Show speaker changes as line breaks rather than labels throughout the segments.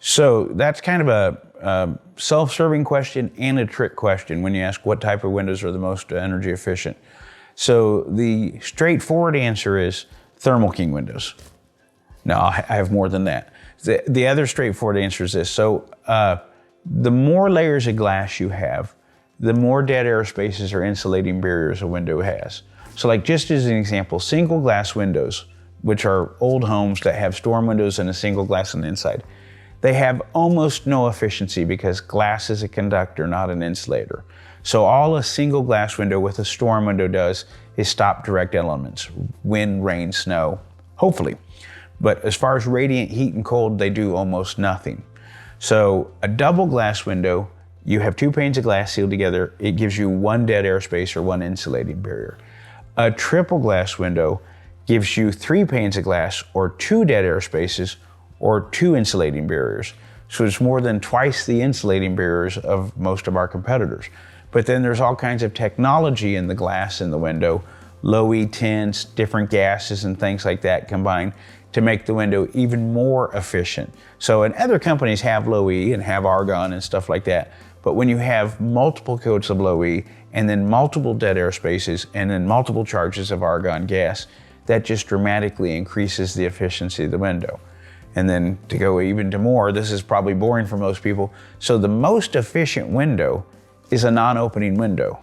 So that's kind of a self-serving question and a trick question when you ask what type of windows are the most energy efficient. So the straightforward answer is Thermo King windows. No, I have more than that. The other straightforward answer is this. So the more layers of glass you have, the more dead air spaces or insulating barriers a window has. So like just as an example, single glass windows, which are old homes that have storm windows and a single glass on the inside, they have almost no efficiency because glass is a conductor, not an insulator. So all a single glass window with a storm window does is stop direct elements, wind, rain, snow, hopefully. But as far as radiant heat and cold, they do almost nothing. So a double glass window, you have two panes of glass sealed together, it gives you one dead air space or one insulating barrier. A triple glass window gives you three panes of glass or two dead air spaces or two insulating barriers. So it's more than twice the insulating barriers of most of our competitors. But then there's all kinds of technology in the glass in the window, low E tints, different gases and things like that combined to make the window even more efficient. So, and other companies have low E and have argon and stuff like that. But when you have multiple coats of low E and then multiple dead air spaces and then multiple charges of argon gas, that just dramatically increases the efficiency of the window. And then to go even to more, this is probably boring for most people. So the most efficient window is a non-opening window.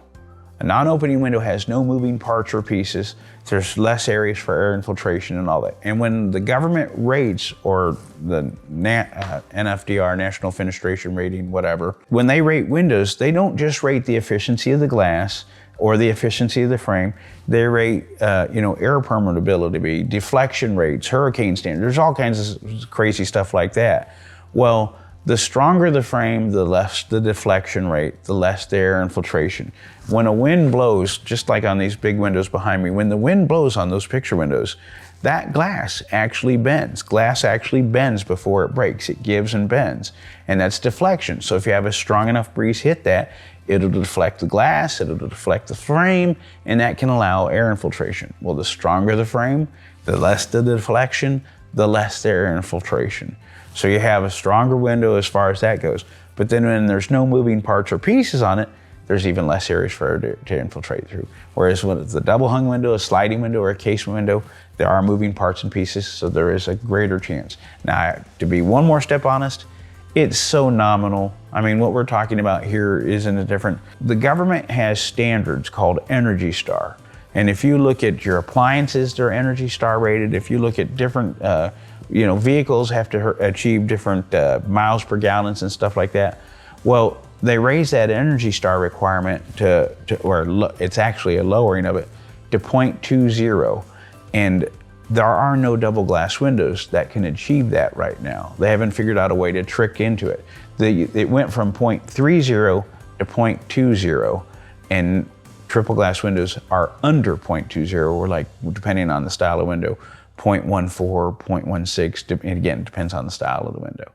A non-opening window has no moving parts or pieces. There's less areas for air infiltration and all that. And when the government rates, or the NFDR, National Fenestration Rating, whatever, when they rate windows, they don't just rate the efficiency of the glass or the efficiency of the frame. They rate, air permeability, deflection rates, hurricane standards. There's all kinds of crazy stuff like that. Well, the stronger the frame, the less the deflection rate, the less the air infiltration. When a wind blows, just like on these big windows behind me, when the wind blows on those picture windows, that glass actually bends. Glass actually bends before it breaks. It gives and bends, and that's deflection. So if you have a strong enough breeze hit that, it'll deflect the glass, it'll deflect the frame, and that can allow air infiltration. Well, the stronger the frame, the less the deflection, the less the air infiltration. So you have a stronger window as far as that goes. But then when there's no moving parts or pieces on it, there's even less areas for air to infiltrate through. Whereas when it's a double hung window, a sliding window, or a casement window, there are moving parts and pieces, so there is a greater chance. Now, to be one more step honest, it's so nominal. I mean, what we're talking about here isn't a different. The government has standards called Energy Star. And if you look at your appliances, they're Energy Star rated. If you look at different, vehicles have to achieve different miles per gallons and stuff like that. Well, they raise that Energy Star requirement or it's actually a lowering of it, to 0.20. And there are no double glass windows that can achieve that right now. They haven't figured out a way to trick into it. It went from 0.30 to 0.20, and triple glass windows are under 0.20, or like, depending on the style of window, 0.14, 0.16, and again, it depends on the style of the window.